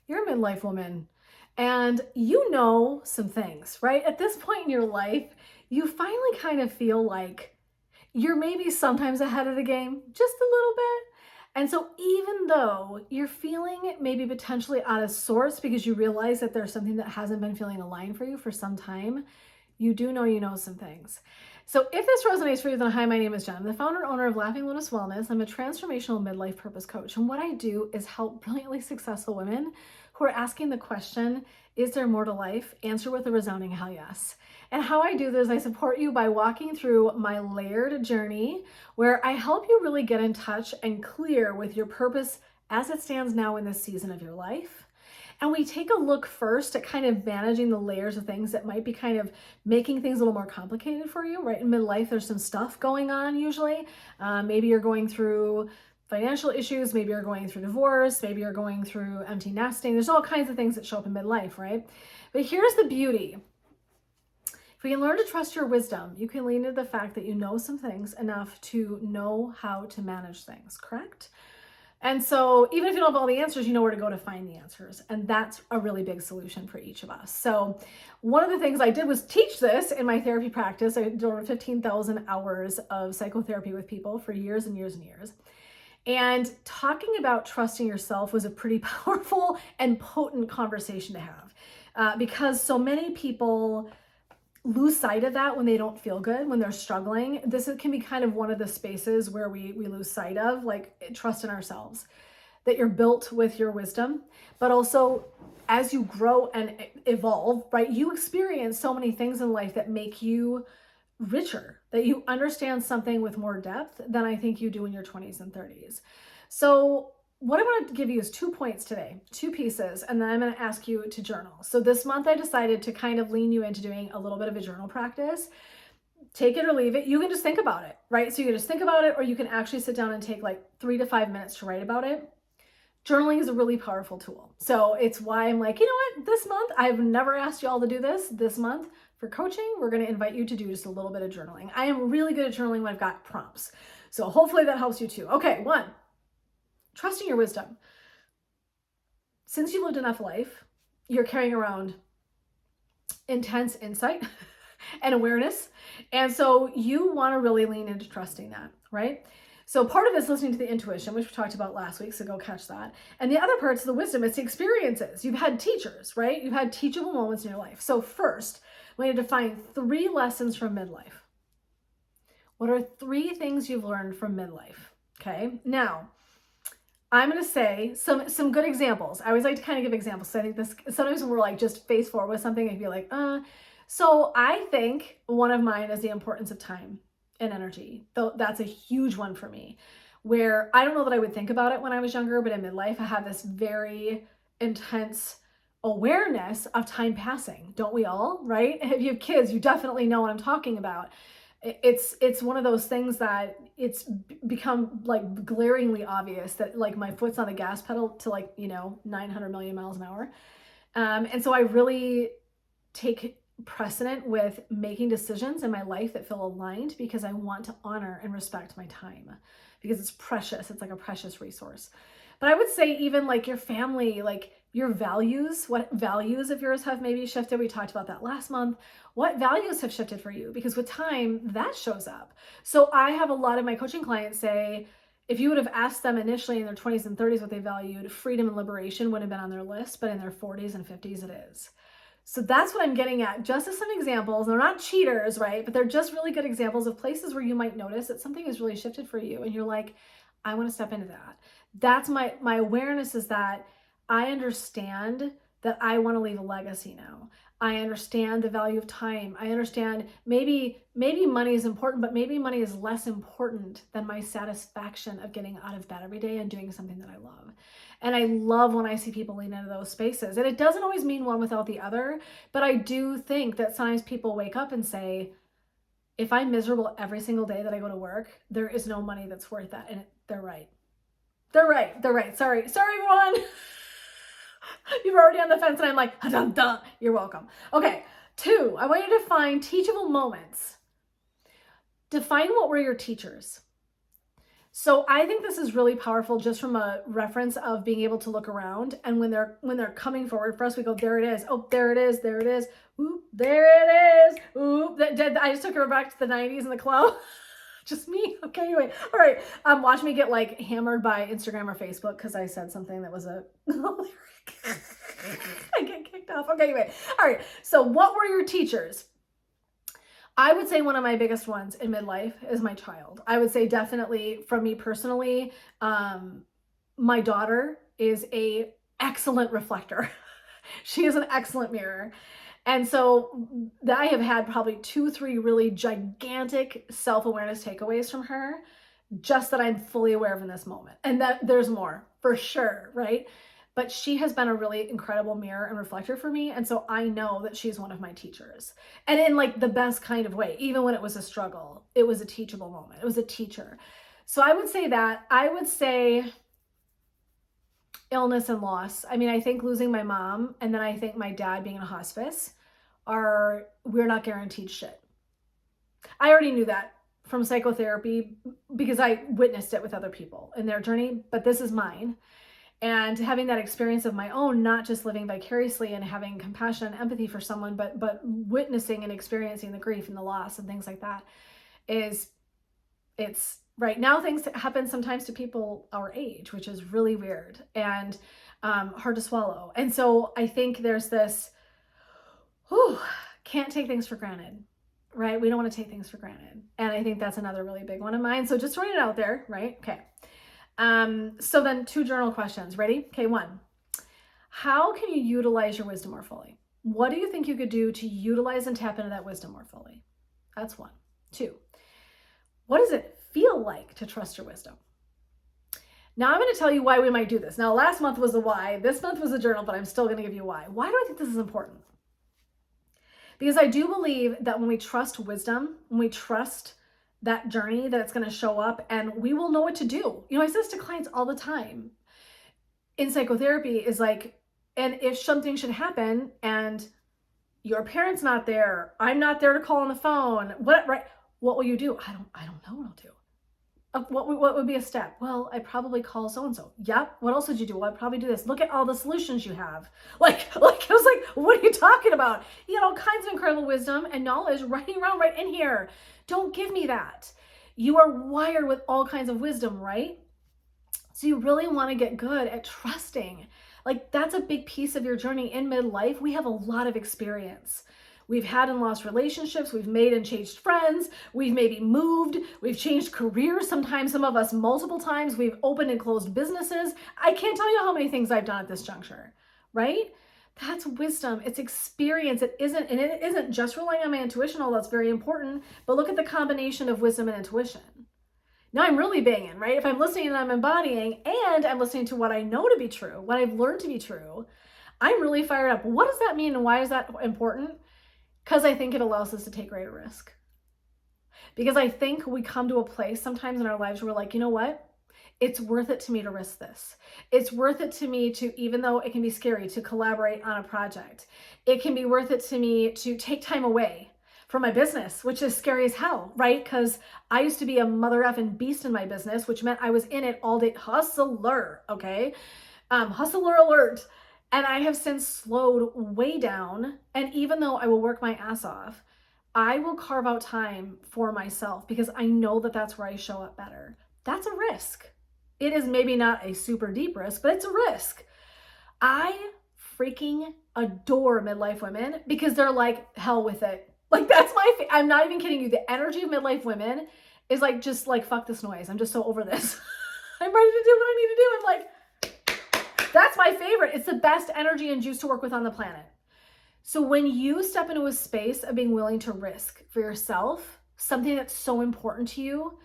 You're a midlife woman and you know some things, right? At this point in your life, you finally kind of feel like you're maybe sometimes ahead of the game, just a little bit. And so even though you're feeling maybe potentially out of sorts because you realize that there's something that hasn't been feeling aligned for you for some time, you know some things. So if this resonates for you, then hi, my name is Jen. I'm the founder and owner of Laughing Lotus Wellness. I'm a transformational midlife purpose coach. And what I do is help brilliantly successful women who are asking the question, is there more to life? Answer with a resounding hell yes. And how I do this, I support you by walking through my layered journey where I help you really get in touch and clear with your purpose as it stands now in this season of your life. And we take a look first at kind of managing the layers of things that might be kind of making things a little more complicated for you, right? In midlife, there's some stuff going on usually. Maybe you're going through financial issues, maybe you're going through divorce, maybe you're going through empty nesting. There's all kinds of things that show up in midlife, right? But here's the beauty. If we can learn to trust your wisdom, you can lean into the fact that you know some things enough to know how to manage things, correct? And so even if you don't have all the answers, you know where to go to find the answers. And that's a really big solution for each of us. So one of the things I did was teach this in my therapy practice. I did over 15,000 hours of psychotherapy with people for years and years and years. And talking about trusting yourself was a pretty powerful and potent conversation to have because so many people lose sight of that when they don't feel good, when they're struggling. This can be kind of one of the spaces where we lose sight of, like, trust in ourselves, that you're built with your wisdom, but also as you grow and evolve, right, you experience so many things in life that make you richer, that you understand something with more depth than I think you do in your 20s and 30s. So what I want to give you is 2 points today, 2 pieces, and then I'm going to ask you to journal. So this month I decided to kind of lean you into doing a little bit of a journal practice. Take it or leave it. You can just think about it, right? So you can just think about it, or you can actually sit down and take like 3 to 5 minutes to write about it. Journaling is a really powerful tool. So it's why I'm like, you know what, this month, I've never asked you all to do this. This month for coaching, we're going to invite you to do just a little bit of journaling. I am really good at journaling when I've got prompts. So hopefully that helps you too. Okay, 1, trusting your wisdom. Since you've lived enough life, you're carrying around intense insight and awareness. And so you want to really lean into trusting that, right? So part of it is listening to the intuition, which we talked about last week, so go catch that. And the other parts of the wisdom, it's the experiences. You've had teachers, right? You've had teachable moments in your life. So first, we need to find 3 lessons from midlife. What are 3 things you've learned from midlife? Okay, now, I'm going to say some good examples. I always like to kind of give examples. So I think this, sometimes when we're like just face forward with something, I feel like, So I think one of mine is the importance of time and energy. Though that's a huge one for me, where I don't know that I would think about it when I was younger, but in midlife, I have this very intense awareness of time passing. Don't we all, right? If you have kids, you definitely know what I'm talking about. It's one of those things that it's become like glaringly obvious that like my foot's on the gas pedal to 900 million miles an hour. And so I really take precedent with making decisions in my life that feel aligned because I want to honor and respect my time because it's precious. It's like a precious resource. But I would say even like your family, like your values, what values of yours have maybe shifted. We talked about that last month. What values have shifted for you? Because with time, that shows up. So I have a lot of my coaching clients say, if you would have asked them initially in their 20s and 30s what they valued, freedom and liberation would have been on their list, but in their 40s and 50s it is. So that's what I'm getting at. Just as some examples, they're not cheaters, right? But they're just really good examples of places where you might notice that something has really shifted for you and you're like, I want to step into that. That's my awareness, is that I understand that I want to leave a legacy now. I understand the value of time. I understand maybe money is important, but maybe money is less important than my satisfaction of getting out of bed every day and doing something that I love. And I love when I see people lean into those spaces. And it doesn't always mean one without the other, but I do think that sometimes people wake up and say, if I'm miserable every single day that I go to work, there is no money that's worth that. And they're right. They're right. Sorry, everyone. You're already on the fence and I'm like, dun, dun. You're welcome. Okay, 2, I want you to find teachable moments. Define what were your teachers. So I think this is really powerful just from a reference of being able to look around, and when they're coming forward for us, we go, there it is. Oh, there it is. There it is. Ooh, there it is. Ooh, I just took her back to the 90s in the club. Just me. Okay, anyway. All right. Watch me get like hammered by Instagram or Facebook because I said something that was a I get kicked off. Okay, anyway. All right. So what were your teachers? I would say one of my biggest ones in midlife is my child. I would say definitely from me personally, my daughter is a excellent reflector. She is an excellent mirror. And so I have had probably 2, 3 really gigantic self-awareness takeaways from her, just that I'm fully aware of in this moment. And that there's more for sure, right? But she has been a really incredible mirror and reflector for me. And so I know that she's one of my teachers. And in like the best kind of way, even when it was a struggle, it was a teachable moment. It was a teacher. So I would say that. I would say illness and loss. I mean, I think losing my mom and then I think my dad being in a hospice we're not guaranteed shit. I already knew that from psychotherapy because I witnessed it with other people in their journey, but this is mine. And having that experience of my own, not just living vicariously and having compassion and empathy for someone, but witnessing and experiencing the grief and the loss and things like that it's right now things happen sometimes to people our age, which is really weird and hard to swallow. And so I think there's this, can't take things for granted, right? We don't want to take things for granted. And I think that's another really big one of mine. So just throwing it out there, right? Okay. So then 2 journal questions. Ready? Okay, 1. How can you utilize your wisdom more fully? What do you think you could do to utilize and tap into that wisdom more fully? That's 1. 2. What does it feel like to trust your wisdom? Now I'm going to tell you why we might do this. Now last month was the why. This month was the journal, but I'm still going to give you why. Why do I think this is important? Because I do believe that when we trust wisdom, when we trust that journey, that it's going to show up and we will know what to do. You know, I say this to clients all the time in psychotherapy is like, and if something should happen and your parent's not there, I'm not there to call on the phone, what will you do? I don't know what I'll do. What would be a step? Well, I'd probably call so-and-so. Yep. What else would you do? Well, I'd probably do this. Look at all the solutions you have. Like I was like, what are you talking about? You got all kinds of incredible wisdom and knowledge running around right in here. Don't give me that. You are wired with all kinds of wisdom, right? So you really want to get good at trusting. Like that's a big piece of your journey in midlife. We have a lot of experience. We've had and lost relationships. We've made and changed friends. We've maybe moved. We've changed careers. Sometimes, some of us multiple times. We've opened and closed businesses. I can't tell you how many things I've done at this juncture, right? That's wisdom. It's experience. It isn't just relying on my intuition, although that's very important, but look at the combination of wisdom and intuition. Now I'm really banging, right? If I'm listening and I'm embodying and I'm listening to what I know to be true, what I've learned to be true, I'm really fired up. What does that mean and why is that important? Because I think it allows us to take greater risk. Because I think we come to a place sometimes in our lives where we're like, you know what? It's worth it to me to risk this. It's worth it to me to, even though it can be scary, to collaborate on a project. It can be worth it to me to take time away from my business, which is scary as hell, right? Because I used to be a mother effing beast in my business, which meant I was in it all day. Hustler, okay? Hustler alert. And I have since slowed way down. And even though I will work my ass off, I will carve out time for myself because I know that that's where I show up better. That's a risk. It is maybe not a super deep risk, but it's a risk. I freaking adore midlife women because they're like, hell with it. Like that's I'm not even kidding you. The energy of midlife women is like, just like, fuck this noise. I'm just so over this. I'm ready to do what I need to do. I'm like, that's my favorite. It's the best energy and juice to work with on the planet. So when you step into a space of being willing to risk for yourself, something that's so important to you,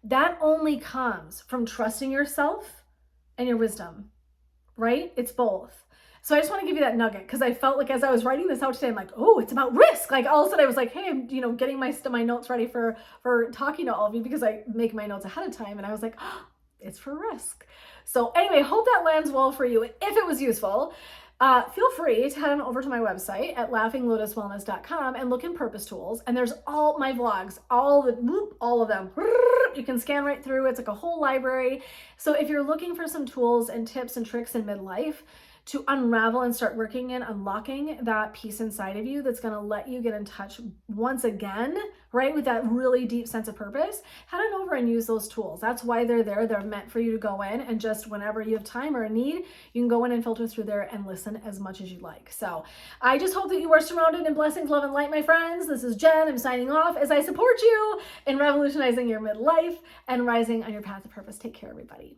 that only comes from trusting yourself and your wisdom, right? It's both. So I just want to give you that nugget because I felt like as I was writing this out today, I'm like, oh, it's about risk. Like all of a sudden I was like, hey, I'm getting my notes ready for talking to all of you because I make my notes ahead of time. And I was like, oh, it's for risk. So anyway, hope that lands well for you. If it was useful, feel free to head on over to my website at laughinglotuswellness.com and look in purpose tools. And there's all my vlogs, all of them. You can scan right through. It's like a whole library. So if you're looking for some tools and tips and tricks in midlife to unravel and start working in unlocking that piece inside of you that's going to let you get in touch once again, right, with that really deep sense of purpose, head on over and use those tools. That's why they're there. They're meant for you to go in, and just whenever you have time or a need, you can go in and filter through there and listen as much as you like. So I just hope that you are surrounded in blessings, love, and light, my friends. This is Jen. I'm signing off as I support you in revolutionizing your midlife and rising on your path of purpose. Take care, everybody.